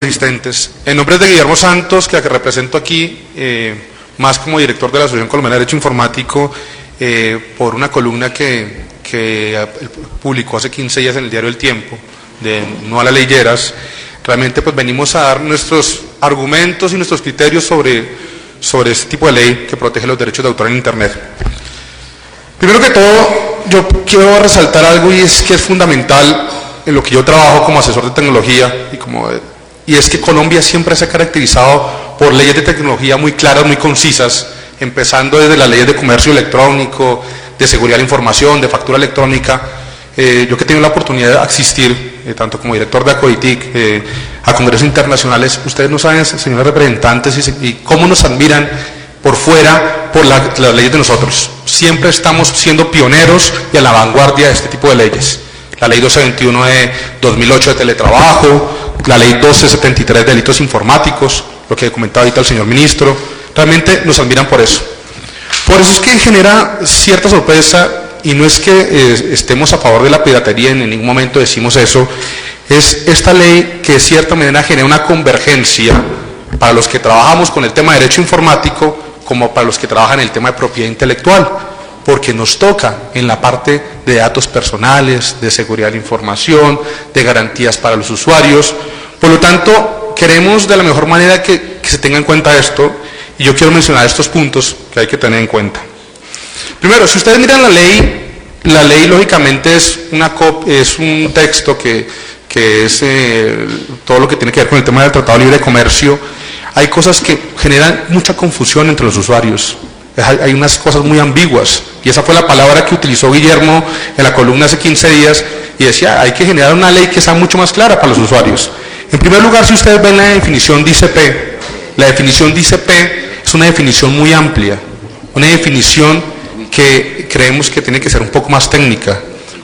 Asistentes. En nombre de Guillermo Santos, que represento aquí, más como director de la Asociación Colombiana de Derecho Informático, por una columna que publicó hace 15 días en el diario El Tiempo, de No a las Leyeras, realmente pues venimos a dar nuestros argumentos y nuestros criterios sobre este tipo de ley que protege los derechos de autor en Internet. Primero que todo, yo quiero resaltar algo, y es que es fundamental en lo que yo trabajo como asesor de tecnología y es que Colombia siempre se ha caracterizado por leyes de tecnología muy claras, muy concisas, empezando desde las leyes de comercio electrónico, de seguridad de la información, de factura electrónica. Yo que he tenido la oportunidad de asistir, tanto como director de ACODITIC, a congresos internacionales, ustedes no saben, señores representantes, y cómo nos admiran por fuera por las leyes de nosotros. Siempre estamos siendo pioneros y a la vanguardia de este tipo de leyes. La ley 1221 de 2008 de teletrabajo, la ley 1273 de delitos informáticos, lo que comentaba ahorita el señor ministro, realmente nos admiran por eso. Por eso es que genera cierta sorpresa, y no es que estemos a favor de la piratería, en ningún momento decimos eso, es esta ley que de cierta manera genera una convergencia para los que trabajamos con el tema de derecho informático, como para los que trabajan en el tema de propiedad intelectual, porque nos toca en la parte de datos personales, de seguridad de la información, de garantías para los usuarios. Por lo tanto, queremos de la mejor manera que se tenga en cuenta esto, y yo quiero mencionar estos puntos que hay que tener en cuenta. Primero, si ustedes miran la ley lógicamente es un texto que es todo lo que tiene que ver con el tema del Tratado de Libre Comercio. Hay cosas que generan mucha confusión entre los usuarios. Hay unas cosas muy ambiguas, y esa fue la palabra que utilizó Guillermo en la columna hace 15 días, y decía, hay que generar una ley que sea mucho más clara para los usuarios. En primer lugar, si ustedes ven la definición de ICP, la definición de ICP es una definición muy amplia, una definición que creemos que tiene que ser un poco más técnica,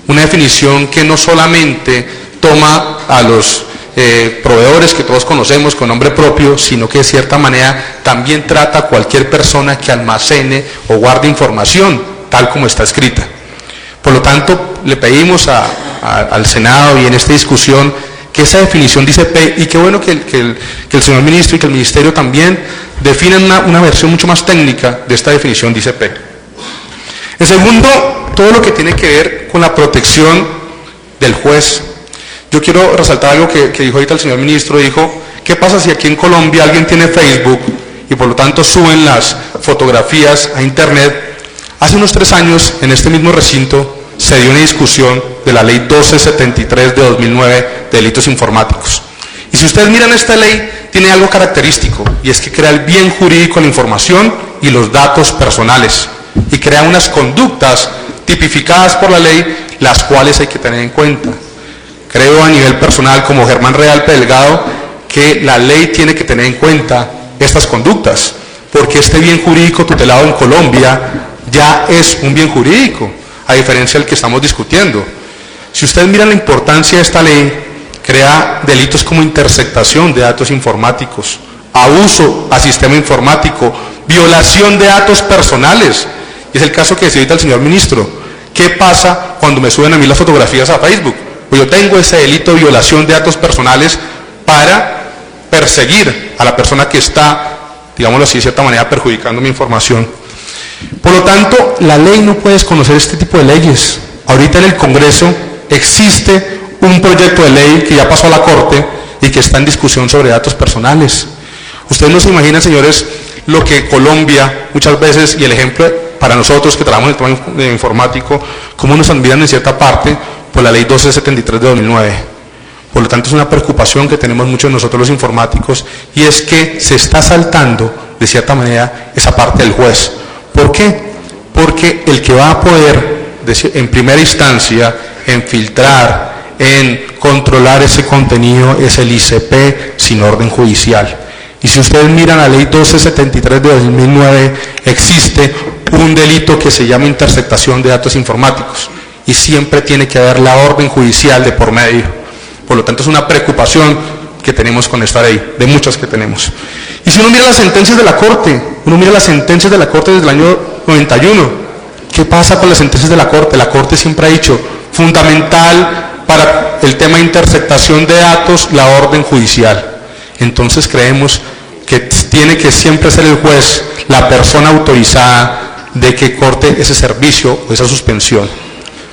una definición que no solamente toma a los proveedores que todos conocemos con nombre propio, sino que de cierta manera también trata a cualquier persona que almacene o guarde información tal como está escrita. Por lo tanto, le pedimos al Senado y en esta discusión que esa definición de ICP, y qué bueno que el señor ministro y que el ministerio también definan una versión mucho más técnica de esta definición de ICP. En segundo, todo lo que tiene que ver con la protección del juez. Yo quiero resaltar algo que dijo ahorita el señor ministro. Dijo, ¿qué pasa si aquí en Colombia alguien tiene Facebook y por lo tanto suben las fotografías a Internet? Hace unos 3 años, en este mismo recinto, se dio una discusión de la ley 1273 de 2009 de delitos informáticos. Y si ustedes miran esta ley, tiene algo característico, y es que crea el bien jurídico de la información y los datos personales, y crea unas conductas tipificadas por la ley, las cuales hay que tener en cuenta. Creo a nivel personal, como Germán Realpe Delgado, que la ley tiene que tener en cuenta estas conductas, porque este bien jurídico tutelado en Colombia ya es un bien jurídico, a diferencia del que estamos discutiendo. Si ustedes miran la importancia de esta ley, crea delitos como interceptación de datos informáticos, abuso a sistema informático, violación de datos personales. Y es el caso que decía ahorita el señor ministro. ¿Qué pasa cuando me suben a mí las fotografías a Facebook? Pues yo tengo ese delito de violación de datos personales para perseguir a la persona que está, digámoslo así, de cierta manera perjudicando mi información. Por lo tanto, la ley no puede desconocer este tipo de leyes. Ahorita en el Congreso existe un proyecto de ley que ya pasó a la Corte y que está en discusión sobre datos personales. Ustedes no se imaginan, señores, lo que Colombia muchas veces, y el ejemplo para nosotros que trabajamos en el tema informático, cómo nos admiran en cierta parte por la ley 1273 de 2009. Por lo tanto, es una preocupación que tenemos muchos de nosotros los informáticos, y es que se está saltando de cierta manera esa parte del juez. ¿Por qué? Porque el que va a poder en primera instancia en filtrar, en controlar ese contenido es el ICP sin orden judicial. Y si ustedes miran la ley 1273 de 2009, existe un delito que se llama interceptación de datos informáticos, y siempre tiene que haber la orden judicial de por medio. Por lo tanto, es una preocupación que tenemos con esta ley, de muchas que tenemos. Y si uno mira las sentencias de la Corte, desde el año 91, ¿qué pasa con las sentencias de la Corte? La Corte siempre ha dicho, fundamental para el tema de interceptación de datos, la orden judicial. Entonces creemos que tiene que siempre ser el juez la persona autorizada de que corte ese servicio o esa suspensión.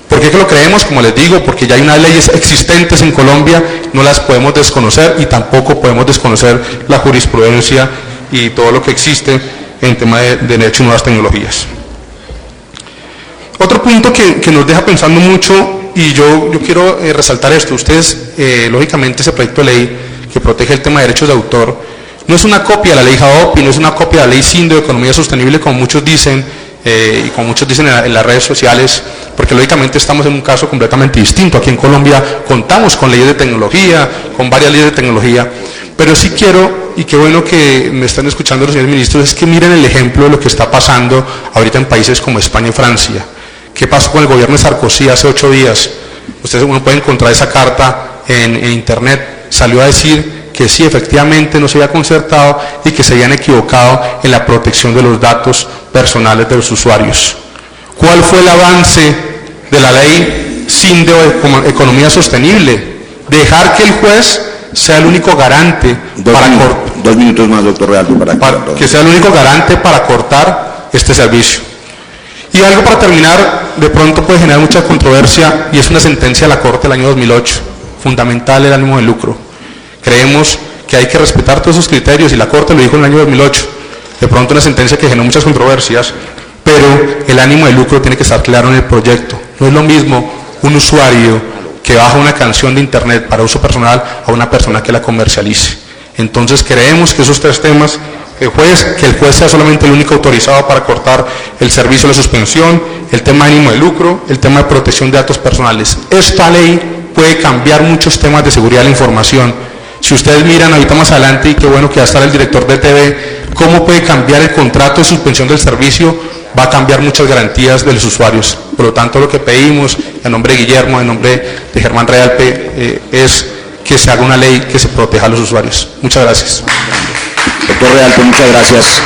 ¿Por qué que lo creemos? Como les digo, porque ya hay unas leyes existentes en Colombia, no las podemos desconocer y tampoco podemos desconocer la jurisprudencia y todo lo que existe en tema de derecho y nuevas tecnologías. Otro punto que nos deja pensando mucho, y yo quiero resaltar esto, ustedes, lógicamente ese proyecto de ley que protege el tema de derechos de autor, no es una copia de la ley JAOPI, no es una copia de la ley CINDE de Economía Sostenible, como muchos dicen, y como muchos dicen en las redes sociales, porque lógicamente estamos en un caso completamente distinto. Aquí en Colombia contamos con leyes de tecnología, con varias leyes de tecnología, pero sí quiero, y qué bueno que me están escuchando los señores ministros, es que miren el ejemplo de lo que está pasando ahorita en países como España y Francia. ¿Qué pasó con el gobierno de Sarkozy hace 8 días? Uno puede encontrar esa carta en internet, salió a decir que sí, efectivamente no se había concertado y que se habían equivocado en la protección de los datos personales de los usuarios. ¿Cuál fue el avance de la ley CINDE o Economía Sostenible? Dejar que el juez sea el único garante Dos minutos más, doctor Real, que sea el único garante para cortar este servicio. Y algo para terminar, de pronto puede generar mucha controversia, y es una sentencia de la Corte del año 2008, fundamental el ánimo de lucro. Creemos que hay que respetar todos esos criterios, y la Corte lo dijo en el año 2008, de pronto una sentencia que generó muchas controversias, pero el ánimo de lucro tiene que estar claro en el proyecto. No es lo mismo un usuario que baja una canción de internet para uso personal a una persona que la comercialice. Entonces creemos que esos 3 temas, que el juez sea solamente el único autorizado para cortar el servicio de la suspensión, el tema de ánimo de lucro, el tema de protección de datos personales. Esta ley puede cambiar muchos temas de seguridad de la información. Si ustedes miran ahorita más adelante, y qué bueno que va a estar el director de TV, cómo puede cambiar el contrato de suspensión del servicio, va a cambiar muchas garantías de los usuarios. Por lo tanto, lo que pedimos, en nombre de Guillermo, en nombre de Germán Realpe, es que se haga una ley que se proteja a los usuarios. Muchas gracias. Doctor Realpe, muchas gracias.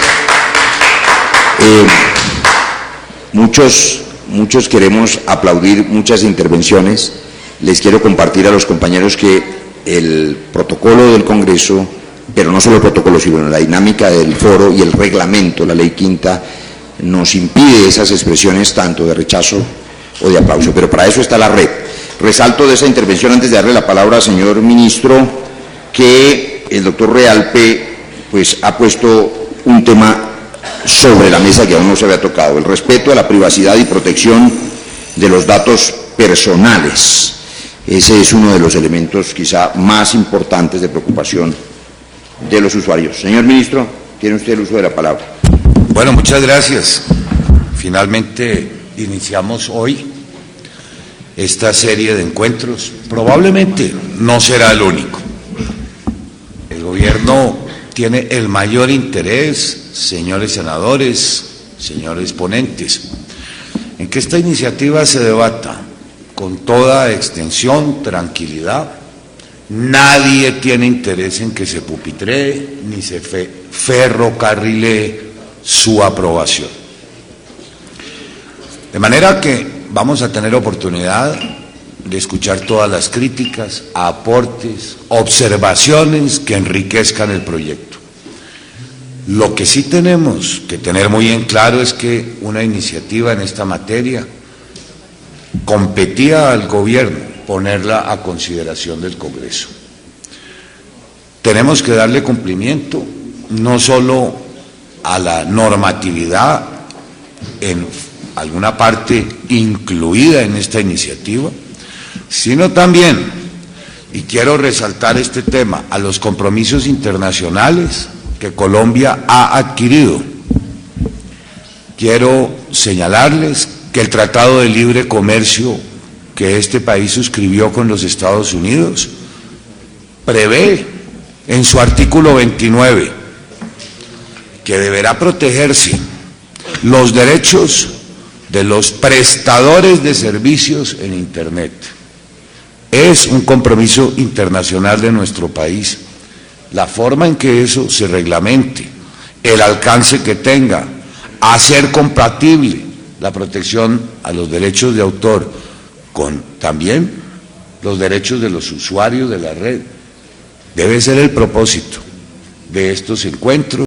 Muchos queremos aplaudir muchas intervenciones. Les quiero compartir a los compañeros que el protocolo del Congreso, pero no solo el protocolo, sino la dinámica del foro y el reglamento, la ley quinta, nos impide esas expresiones tanto de rechazo o de aplauso, pero para eso está la red. Resalto de esa intervención, antes de darle la palabra al señor ministro, que el doctor Realpe pues ha puesto un tema sobre la mesa que aún no se había tocado: el respeto a la privacidad y protección de los datos personales. Ese es uno de los elementos quizá más importantes de preocupación de los usuarios. Señor ministro, tiene usted el uso de la palabra. Bueno, muchas gracias. Finalmente iniciamos hoy esta serie de encuentros. Probablemente no será el único. El gobierno tiene el mayor interés, señores senadores, señores ponentes, en que esta iniciativa se debata con toda extensión, tranquilidad. Nadie tiene interés en que se pupitree ni se ferrocarrilee su aprobación. De manera que vamos a tener oportunidad de escuchar todas las críticas, aportes, observaciones que enriquezcan el proyecto. Lo que sí tenemos que tener muy en claro es que una iniciativa en esta materia competía al gobierno ponerla a consideración del Congreso. Tenemos que darle cumplimiento no solo a la normatividad en alguna parte incluida en esta iniciativa, sino también, y quiero resaltar este tema, a los compromisos internacionales que Colombia ha adquirido. Quiero señalarles que el Tratado de Libre Comercio que este país suscribió con los Estados Unidos prevé en su artículo 29 que deberá protegerse los derechos de los prestadores de servicios en Internet. Es un compromiso internacional de nuestro país. La forma en que eso se reglamente, el alcance que tenga, hacer compatible la protección a los derechos de autor con también los derechos de los usuarios de la red, debe ser el propósito de estos encuentros.